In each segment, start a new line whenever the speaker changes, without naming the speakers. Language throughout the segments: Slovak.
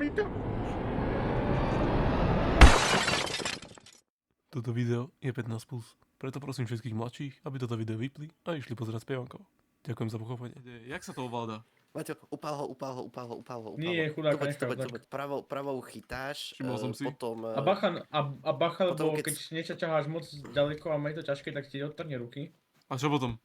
video. Toto video je 15+, preto prosím všetkých mladších, aby toto video vypli a išli pozerať spievankov. Ďakujem za pochopenie. Jak sa to ovláda?
Maťo, upál ho.
Nie, chudáka,
Tu
nechal
poď. Pravou chytáš,
Všimol som si.
potom...
A bacha,
potom,
lebo
keď
keď niečo ťaháš moc ďaleko a je to ťažké, tak ti odtrhne ruky.
A čo potom?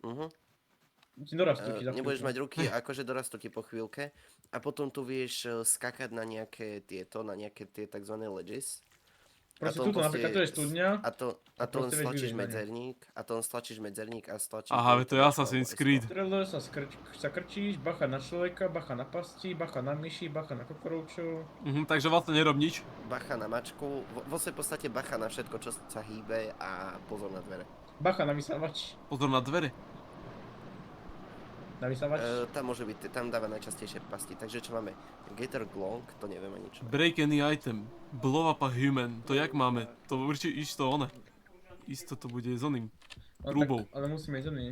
Ti dorastú ti za
Nebudeš
chvíľku.
mať ruky, akože dorastú ti po chvíľke. A potom tu vieš skakať na nejaké tie takzvané ledges.
Proste túto, napríklad to je studňa.
A to len
proste vieš
stlačíš
vyvíjať
medzerník a stlačíš...
Aha, to je Assassin's Creed.
Strelo sa krčíš, bacha na človeka, bacha na pasti, bacha na myši, bacha na kokorovčov.
Takže vlastne nerob nič.
Bacha na mačku, vo svojej podstate bacha na všetko, čo sa hýbe a pozor na dvere.
Bacha na vysávač.
Pozor na dvere.
Na vysávač.
Tam môže byť, tam dáva najčastejšie pasti. Takže čo máme? Gator Glonk, to neviem ani čo.
Break any item. Blow up a human. To jak máme? To určite isto one. Isto to bude s oným. Trúbou.
Ale musíme ísť oný.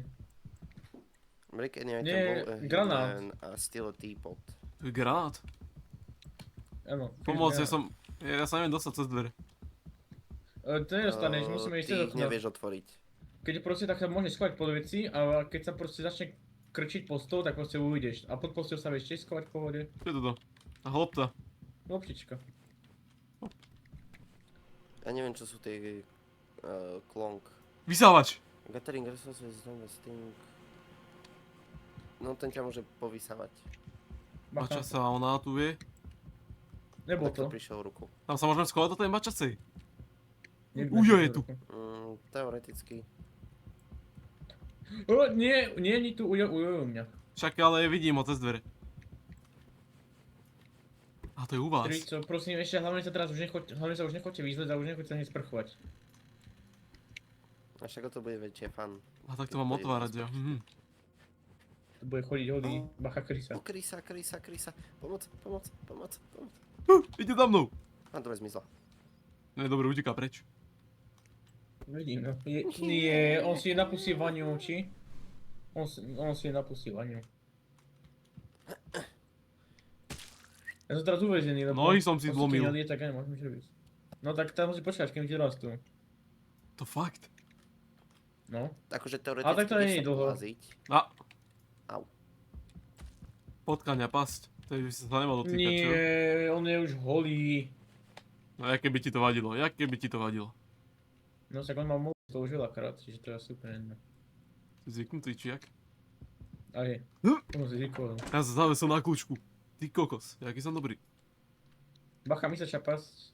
Break any item,
Nie, granát.
a steal a teapot.
To je granát.
Áno.
Pomoc, ja sa neviem dostať cez dvere.
To nedostaneš, musíme ísť
Ty
cez
ich
okno.
nevieš otvoriť.
Keď proste tak sa môžeš skovať pod veci a keď sa proste začne krčiť pod stôl, tak proste uvidíš. A pod postel sa vieš tiež skovať v pohode.
Čo je toto? A hlopta.
Loptička.
Ja neviem, čo sú tie klonk.
Vysávač!
Gathering resources, investing... No ten ťa môže povysávať.
Bacha.
Mača sa, ona tu je.
Nebol
Tak to
to.
prišiel ruku.
Tam sa môžeme skovať do tej mačacej.
Nebol
Ujo
to
je tu.
ruku.
Teoreticky.
O, nie ni tu ujo u mňa.
Však ale vidím ho cez dvere. A to je u vás.
Trico, prosím, ešte hlavne sa už nechoďte vyzleť a už nechoďte sa hneď sprchovať.
A však o to bude väčšie fan.
A tak to mám otvárať, ja.
To bude chodiť hodý, bacha krysa.
Krysa. Pomoc.
Ide za mnou.
A dobre zmizla.
Ne, dobre, uteká preč.
Vidím, no. Nie, on si je napustí vaňu, či? On si je napustí vaňu. Ja som teraz uväznený, lebo...
Nohy som si zlomil.
Keď lieta, tak nemôžem nič robiť. No tak tam musí počkať, kým ti rastú.
To fakt.
No.
Akože
Ale
teoreticky
tak to nie
vieš
je
sa
dlho.
poháziť. Au.
Potkaň a pasť. To by si sa nemal dotýkať, čo?
Nie, on je už holý.
No jaké by ti to vadilo?
No tak on mal moc, to už veľakrát, čiže to je asi úplne jedno.
Si zvyknutý, či jak?
A je. On si zvykol.
Ja sa zavesol na kľúčku. Ty kokos, jaký som dobrý.
Bacha, mi sa čapas.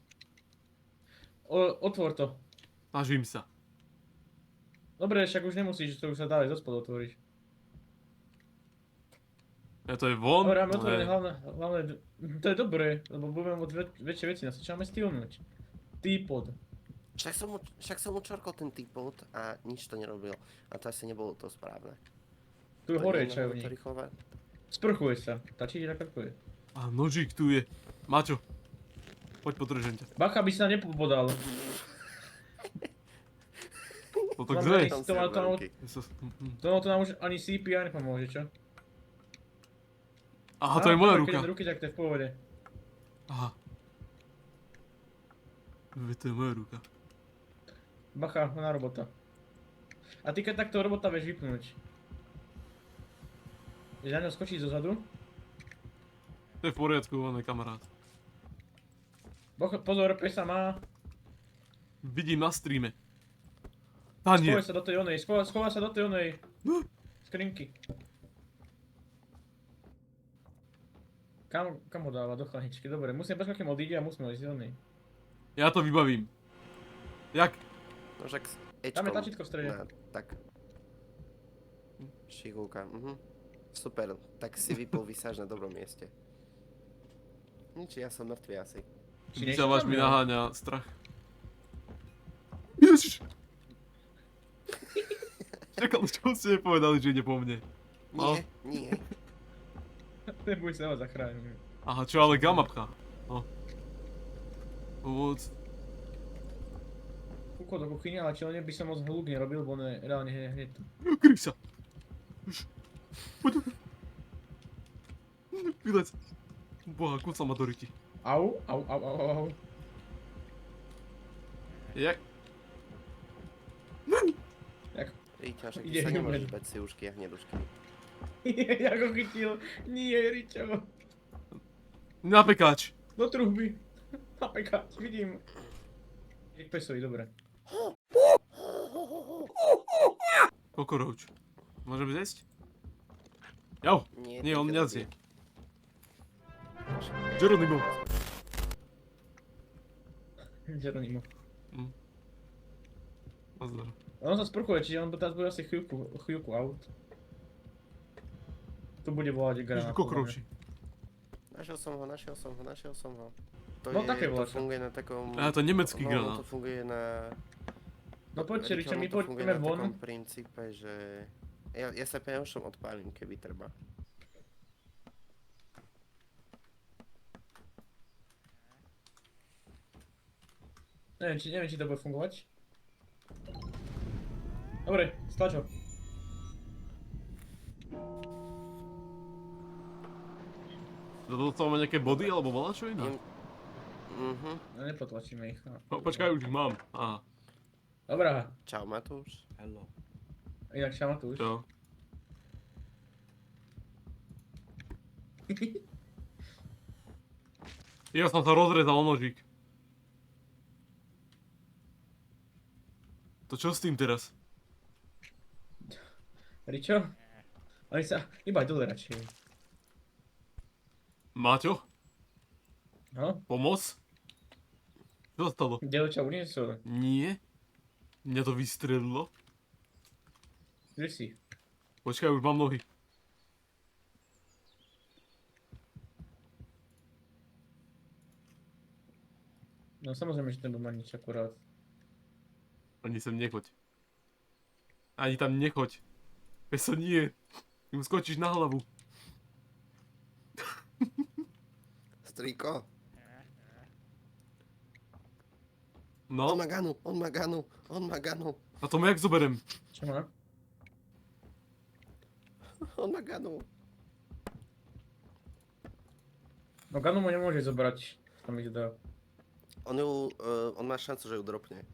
Otvor to.
Snažím sa.
Dobre, však už nemusíš, to už sa dá aj zo spodu otvoriť.
Ja to je von?
Dobre, máme
No
otvorené
je.
hlavné... To je dobré, lebo budeme môcť väčšie veci, nás začíname stilnúť. Teapot.
Však som mu čorkol ten teapot a nič to nerobil. A to asi nebolo to správne.
Tu je
To
hore
neviem, ako to
čajovník.
rýchlo.
Sprchuje sa. Tačí ti nakrkuje.
A nožík tu je. Mačo. Poď potržem ťa.
Bacha by sa nepobodal.
No tak
Dobre,
zrej.
Tam si
To má-
rovné
to má-
ruky.
To nám už ani CPR nepomôže, čo?
Aha, to je moja
Keď
ruka.
len ruky, tak to je v pohode.
Aha. Veď to je moja ruka.
Bacha, na robota. A ty keď takto robota vieš vypnúť. Vieš na ňo skočiť zozadu?
To je v poriadku, on je kamarát.
Pozor, pesa má.
Vidím na streame. A nie.
Schová sa do tej onej, schová sa do tej onej. Skrinky. Kam ho dáva? Do chlaničky, dobre. Musíme počkať, kým odíde a musíme ísť do nej.
Ja to vybavím. Jak?
No však s Ečkom.
Tam je tlačítko v strede.
Tak. Šikulka, Super, tak si vypol vysáž na dobrom mieste. Nič, ja som mŕtvý asi.
Či niečo
Vysávač
tam
mi
je?
naháňa strach. Ježiš! Čakal, čo ste nepovedali, že ide po mne. No.
Nie.
Nebuď sa ho zachrániť.
Aha, čo ale gamma pchá? No. Pomoc.
Kúko do kuchyne, ale čo by som moc hluk nerobil, bo on je reálne hneď tu.
Kryj sa. Poď. Vylec. Boha, kúcal ma do ryti.
Au, au, au, au, au, au.
Jak?
Jak?
Riťa, však ty
Ide
sa nemôžeš
huben.
bať si ušky a hnedušky.
Ja ho chytil. Nie, Ričo.
Na pekáč.
Do truhby. Napríklad, vidím. Je k pesovi, dobre.
Kokorouč. Môžeme zjesť? Jau. Nie, on
ty keď
mňa zje.
robí.
Geronimo.
Geronimo.
Nazdar.
On sa sprchuje, čiže on teraz bude asi chvíľku aut. Tu bude volať
Ježiš,
granát.
kokorouči.
Našiel som ho. To
No, také
to
voláčo.
funguje na takom...
Á, to je nemecký
no,
granát.
to funguje na...
No poďte, Ričo, my
to funguje
poďme
na
von.
takom princípe, že... Ja sa peňošom odpálim, keby treba.
Neviem, či to bude fungovať. Dobre, stlač ho.
Dostávame nejaké body alebo voláčo iné?
No nepotlačíme ich. No.
No, počkaj, už ich mám. Aha.
Dobrá,
Čau Matúš.
Hello.
inak šama tu už.
Čo? Ja som sa rozrezal nožík. To čo s tým teraz?
Ričo? Oni sa iba dole radšej.
Máťo?
No,
Pomoc? Čo sa stalo?
dievča uniesol.
Nie. Mňa to vystrelilo.
Kde si?
Počkaj, už mám nohy.
No samozrejme, že ten mať nič akurát.
Ani sem nechoď. Ani tam nechoď. Peso nie. Ty mu skočíš na hlavu.
Strýko,
No,
on má ganu, on má ganu, on má ganu,
a to jak zoberem?
Čo má?
on má ganu.
No Ganu mu nemôže zobrať. Tam ich dá.
On má šancu, že ju dropne.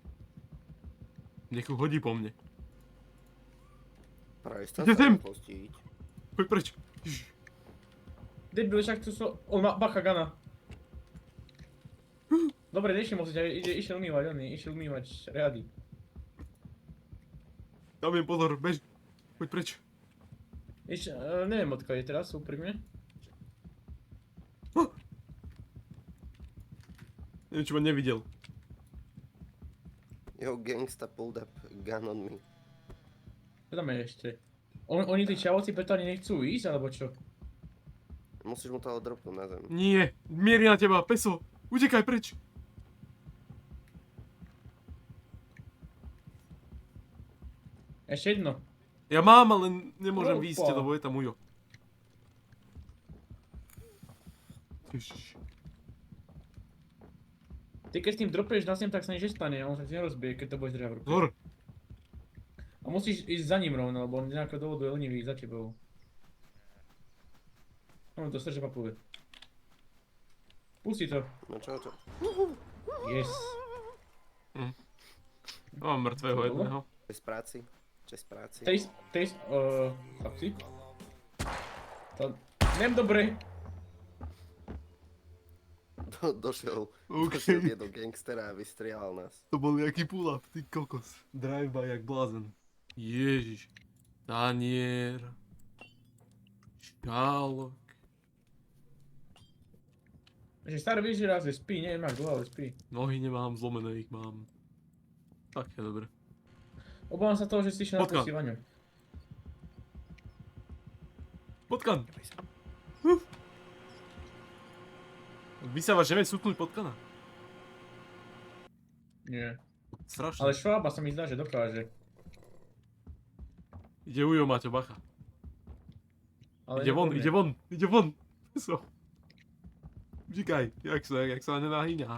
Nech ju hodí po mne.
Práve sa
Idem.
postiť.
Poď preč. Ježiš.
Debil, však tu sú... On má bacha Gana. Dobre, nevšimol si ťa, išiel umývať riady.
Dám im pozor, bež. Poď preč.
Neviem odkiaľ je teraz, úprimne.
Neviem, či ma nevidel.
Yo, gangsta pulled up gun on me.
Čo tam je ešte? Oni tí čavovci preto ani nechcú ísť, alebo čo?
Musíš mu to ale dropnúť na zem.
Nie, mierí na teba, peso. Utekaj preč.
Ešte jedno.
Ja mám, ale nemôžem
Opa.
výjsť, lebo je tam Ujo. Ježiš.
Ty keď s tým dropneš na zem, tak sa nič nestane, on sa ti nerozbije, keď to budeš držať v ruke.
Zor.
A musíš ísť za ním rovno, lebo on z nejakého dôvodu je lenivý za tebou. On to strašne papuje. Pusti to.
No čo to?
Yes.
Mám mŕtvého jedného.
Čes práci. Čes práci.
Chlapci. To... Nem dobre.
Došiel
OK.
jedno gangstera a vystrielal nás.
To bol nejaký pull-up, ty kokos. Drive-by jak blázen. Ježiš. Tanier. Škálok.
Že starý víš, že raz je spí, neviem jak dlho, ale spí.
Nohy nemám, zlomené ich mám. Tak je dobre.
Obávam sa toho, že si išiel na
Potkan.
posývaňu.
Potkan. Vysávaš, že vieš súknuť potkana?
Nie.
Strašne.
Ale Švába sa mi zdá, že dokáže.
Ide Ujo, Maťo, bacha.
Ale
Ide von,
nepovie.
ide von, ide von. So. Utekaj, jak sa nenahýňa.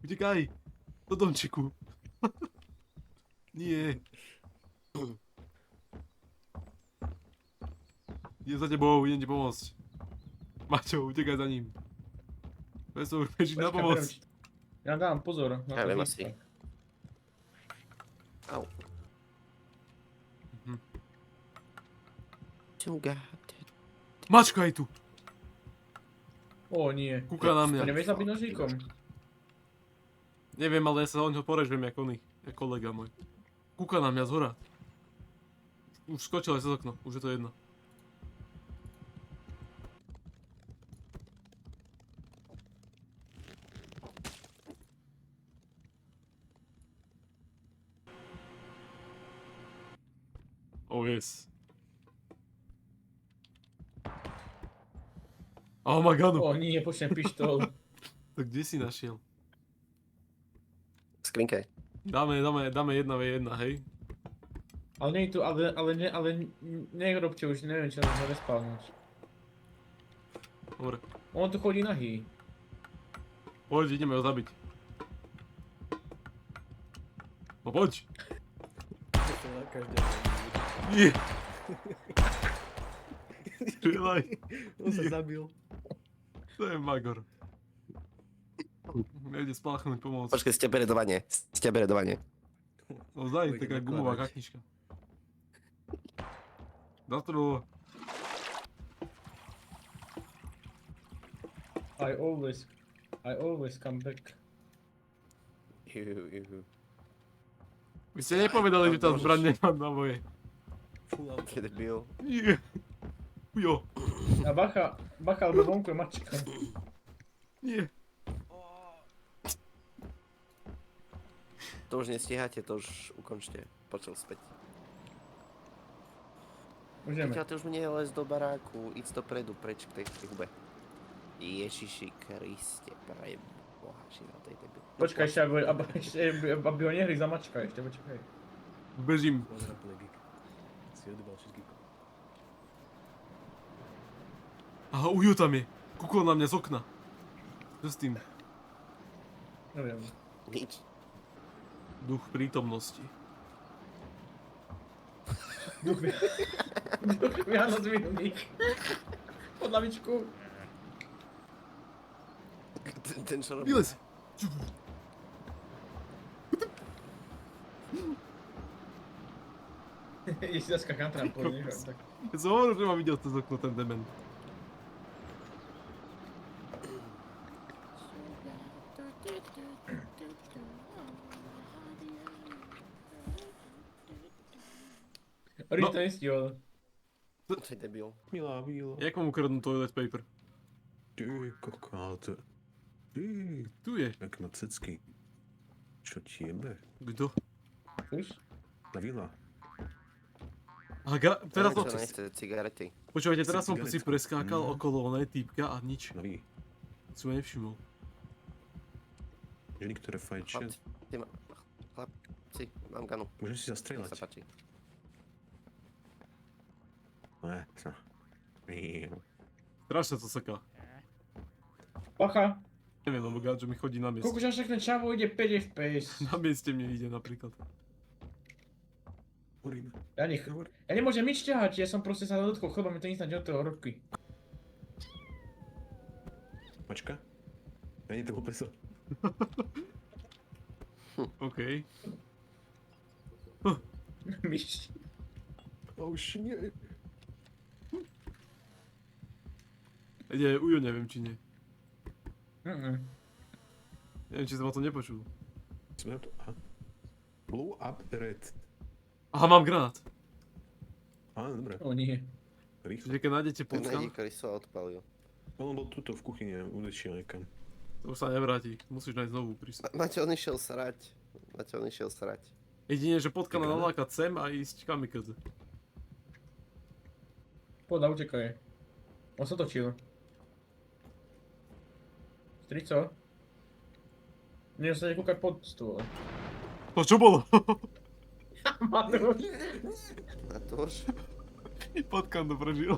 Utekaj. Do domčeku. Nie. Idem za tebou, idem ti pomôcť. Maťo, utekaj za ním. Ja som už beží na
Počkaj,
pomoc.
berem ti- Ja dám pozor na
Ja
to
viem
výspa.
asi. Au.
Mhm.
Čunga.
Mačka je tu.
Ó, nie.
Kúka na
To
mňa.
nevieš zabiť nožíkom?
Neviem, ale ja sa o ňo porežvem jak oný. Jak kolega môj. Kúka na mňa zhora. Už skočil aj cez okno. Už je to jedno. Oh yes. Oh my god.
Ó, nie, počnem pištol.
Tak kde si našiel?
V skrinke.
Dáme 1v1, hej?
Ale nie je tu, ale nerobte už, neviem čo nám respawnúť.
Dobre.
On tu chodí nahý.
Poď, ideme ho zabiť. No poď.
To na každé.
Nie. Strelaj.
On sa zabil.
To je magor. Nejde spláchnuť pomoc.
Počkaj, steberedovanie.
No zdaj,
Pôjde
taká
nakladať.
gumová kaknička. Zastrelo.
I always come back.
Juhu.
Vy ste nepovedali, že tá zbraň nemá na moje.
Full auto.
Keď byl.
Nie. Jo.
A bacha, alebo vonku je mačka.
Nie.
To už nestíhate, to už ukončte. Počul späť.
Môžeme.
Peťa, ty už mne les do baráku, ísť dopredu, preč k tej hube. Ježiši Kriste, pre Boha, šiel, to je debil.
Počkaj ešte, aby ho nehli za mačka ešte, počkaj.
Bežím.
Quadriplegic. Si odebal všetkých.
Aha, Ujo tam je. Kúkol na mňa z okna. Čo s tým?
Neviem.
Nič.
Duch prítomnosti.
Duch Vianoc minulých. Pod lavičku.
Ten čo robí?
Vylez.
Ježi zaskakám trampolín, tak.
Ja som hovoril, že ma videl cez okno ten dement.
Ori to nestihol.
To je debil.
Milá víla.
Jak mám ukradnúť toilet paper?
Ty kokát. Ty,
Tu je.
jak na cecky. Čo ti jebe?
Kto?
Už?
Tá víla.
Teraz
Čo
som...
nechce cigarety.
Počúvajte, teraz som si
Cigaretku.
preskákal okolo onej týpka a nič.
No ví.
Si ma nevšimol.
Ženy, ktoré fajčia.
Chlapci, mám ganu.
Môžem si
Nech sa
zastrieľať.
páči.
Ne, čo?
Strašne to saká.
Pacha.
Neviem, lebo Gadžo mi chodí na mieste.
Koľko však ten čavo ide 5 FPS.
Na mieste mi ide napríklad.
Horím.
Ja nemôžem nič ťahať, ja som proste sa dotkol chleba, mi to nič na od toho roky.
Mačka? Není to peso.
OK.
Myš.
Oh shit.
Ide Ujo, neviem či nie.
Mhm.
Neviem, či som ma to nepočul.
Sme na to... Aha. Blue up red.
Aha, mám granát.
Á, dobre.
O nie.
Rýchlo.
Čiže keď nájdete
Ten
pockal,
nájdi, ktorý sa odpalil.
On bol tuto v kuchyni a ulečiel niekam.
to už sa nevráti. Musíš nájsť znovu prísť.
Maťo, on išiel srať.
Jedine, že potkana
Granát?
nalákať sem a ísť kamikaze.
Poďa, utekaj. On sa točil. Strico? Nie, sa nekúkaj pod stôl.
To čo bolo?
Matúš.
A to už?
Potkan to prežil.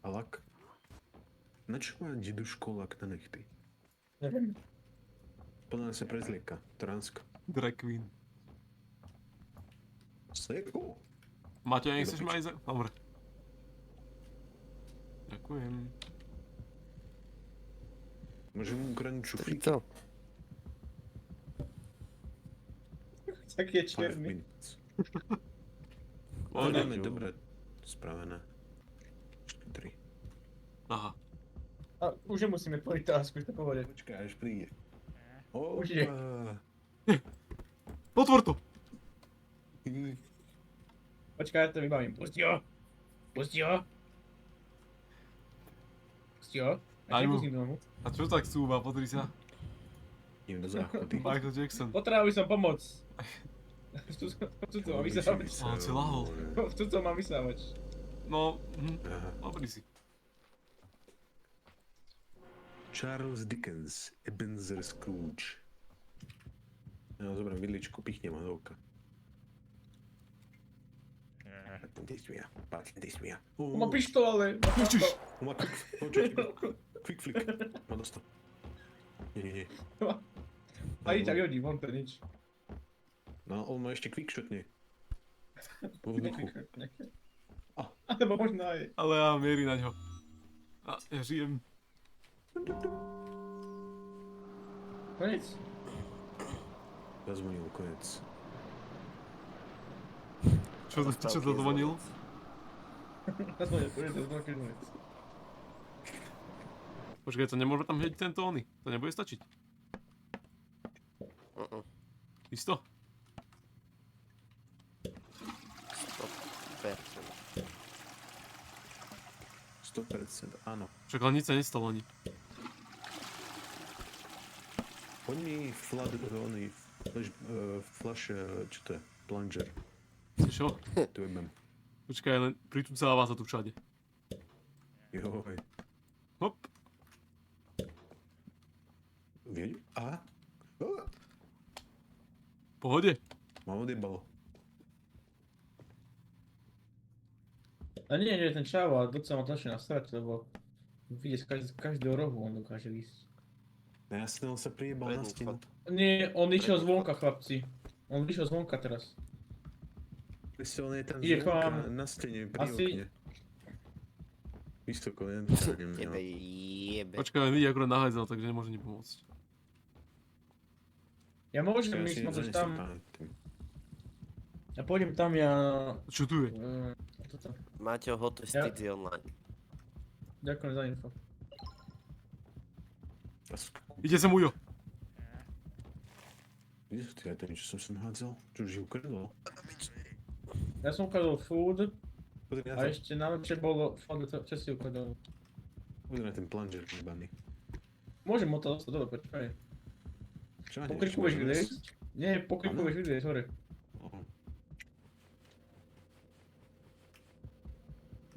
Alak. Na čo má deduško lak na nechty?
Neviem.
Podľa mňa sa prezlieka. Transk.
Drag queen.
Seko.
Maťo, nechceš ma ísť? Dobre. Ďakujem.
Môžem mu ukradnúť
Ty
šuflíky?
to.
Tak je
5
čierny.
minutes.
O,
Máme
ďakujem.
dobre spravené. 3.
Aha.
A už nemusíme plniť tásku, už to pohode.
Počkaj, až príde.
Už je.
Otvor to!
Počkaj, ja to vybavím. Pusti ho! Pusti ho! Pusti ho! Ja
Aj mu.
nepustím tomu.
A čo tak súva, pozri sa.
Idem do záchody.
Michael Jackson.
Potreboval by som pomoc. Tuto mám vysávač.
On si lahol.
Tuto mám vysávač.
No,
Aha.
dobrý si.
Charles Dickens, Ebenezer Scrooge. Ja zoberiem vidličku, pichnem ho do oka. Patrite smia.
On má pištol, ale...
On má quick flick. Má dostal. Nie.
Ani ťa vyhodí, von to nič.
No, on má ešte quick shot, nie? Vo vzduchu.
Alebo možno aj.
Ale ja mierí na ňo. A ja žijem.
Konec.
Zazvonil konec.
Čo to zvonil?
Zaspoň, konec, konec.
Počkaj, to nemôžeme tam hneď tento ony. To nebude stačiť. Isto?
100%, áno.
Však ale nič sa nestalo ani.
Poď mi flash, čo to je? Plunger.
Čo?
Tu jebem.
Počkaj, len pritúcáva sa tu všade.
Joj.
Hop.
Vieď? Aha.
Pohode.
Mám odjebalo.
A nie, ten čávo, ale docela ma to začne nasrať, lebo vidieť z každého rohu on dokáže ísť.
No jasne, on sa prijebal na stenu.
Nie, on išiel zvonka, chlapci. On išiel zvonka teraz.
Proste on je tam
Ide k
zvonka
vám.
na stene pri
Asi-
okne. Vysoko, neviem.
Tebe jebe.
Počkaj, len vidí akurát nahádzal, takže nemôže ni pomôcť.
Ja môžem ísť na to, že tam... Ja pôjdem tam, ja...
Čo tu je?
Toto.
Maťo, hoď Stidi online.
Ďakujem za info.
Ide sem Ujo.
Kde sú tie itemy, čo som sem hádzal? Čo už ich ukradol?
Ja som ukladol food
Pozri na
a
to.
ešte najlepšie bolo food, čo si ukladol.
Pozri na ten plunger vybaný.
Môžem mu to dostať dole, počkaj.
Čo ma
Po
niečo
kriku budeš
môže
vidieť?
ísť?
Nie, po kriku
Áno.
budeš vidieť, hore.
Aha.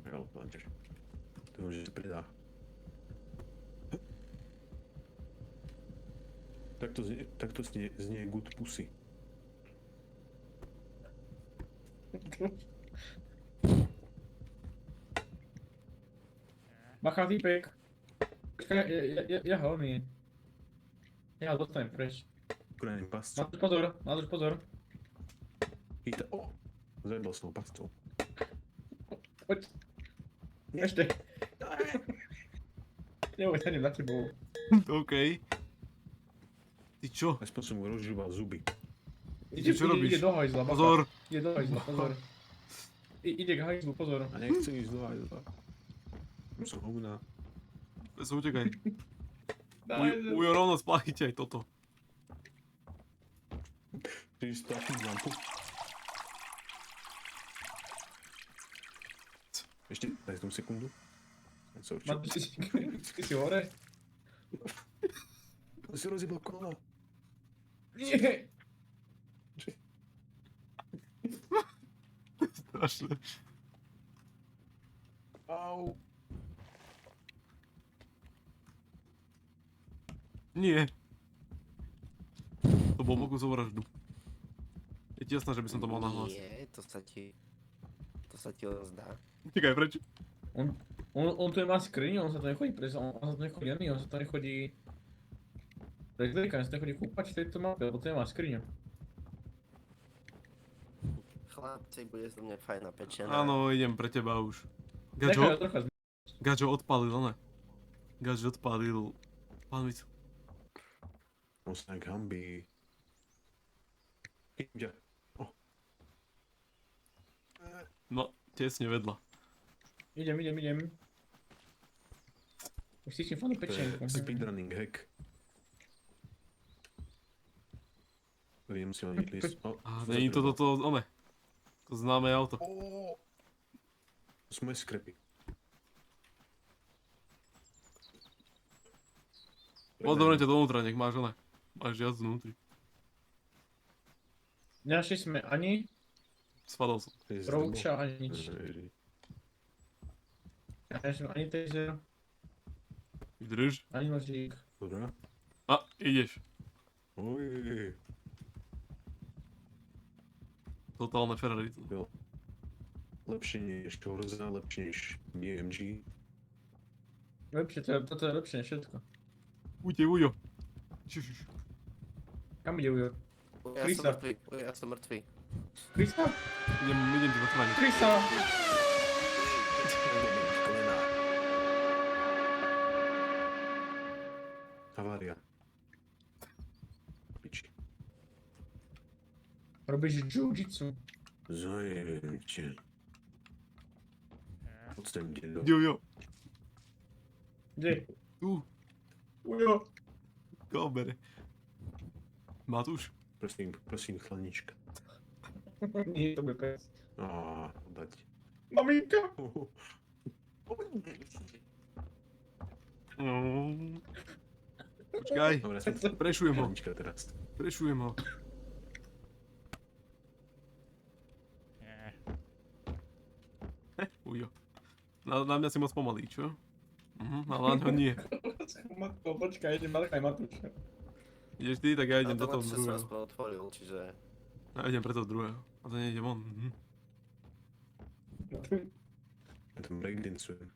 Jo, plunger. To už sa predá. Takto znie good pussy.
Bacha, týpek. Počkaj, ja ho nie. Ja ho dostanem preč.
Kuránny pascu.
Na to pozor.
Chyta. O! Zajebal som ho pascou.
Poď. Ešte. Neboj, sa idem za tebou.
OK. Ty čo?
Aspoň som mu rozžúval zuby.
Čo robíš?
Ide do hajzla, bacha.
Pozor.
Ide do hajzla, pozor. Ide k hajzlu, pozor.
A nechcem ísť do hajzla. Som hovná.
Sa utekaj. Ujo rovno spláchite aj toto.
Ty si stlačím lampu. Ešte, daj tomu sekundu.
Ty si hore?
On si rozjebal kola.
Nie!
Strašné.
Au.
Nie. To bol pokus o vraždu. Je ti jasné, že by som to mal nahlásiť.
Nie, to sa ti zdá.
Utekaj preč.
On tu má skriň, on sa to nechodí prejsť, on sa to nechodí ani, on sa to nechodí... Prezlíka, on sa to nechodí kúpať v tejto mape, lebo to nemá skriňu.
Chlapci, bude zo mňa fajná pečená.
Áno, idem pre teba už.
Nechaj
Gačo?
ho trocha
Gadžo odpálil, ne? Gadžo odpálil pánvicu.
Osnak hamby. Chytím ťa.
No, tesne vedľa.
Idem. Už cítim fanu
To je
pečenku.
speedrunning hack. Viem si len ísť.
A není to toto, one. To známe auto.
To sú moje skrepy.
Oddobre ťa dovnútra, nech máš one. Máš jazdu vnútri.
Nenašli sme ani
Spadol som.
rouča, ani nič. Nenašli sme ani taser,
Vydrž.
ani nožík.
Dobrá.
A, ideš.
Oj.
Totálne Ferrari.
Jo. Lepšie než Corsa, lepšie než BMG.
Lepšie, toto je lepšie než všetko.
Ujte, ujo. Čiš.
Kam ide Ujo? Krista.
Ja som mŕtvý.
Krista?
Idem ti zachrániť.
Krista!
Havária. Piči.
Robíš jiu-jitsu.
Zajebte. Odstaň, dedo.
Ujo.
Kde?
Tu.
Ujo!
Kabere. Matúš.
Prosím, chlanička.
Nie, to bude pes.
Dať.
Maminka!
Počkaj.
Dobre,
Prešujem ho.
chlanička teraz.
Prešujem ho. Ujo. Na mňa si moc pomalý, čo? Ale na ňo nie.
Matko, počkaj, idem malkaj Matúša.
Ideš ty, tak ja idem do toho
som
druhého.
aspoň otvoril, čiže...
Ja idem pre toho druhého. A to nejde von.
Ja tam breakdancujem.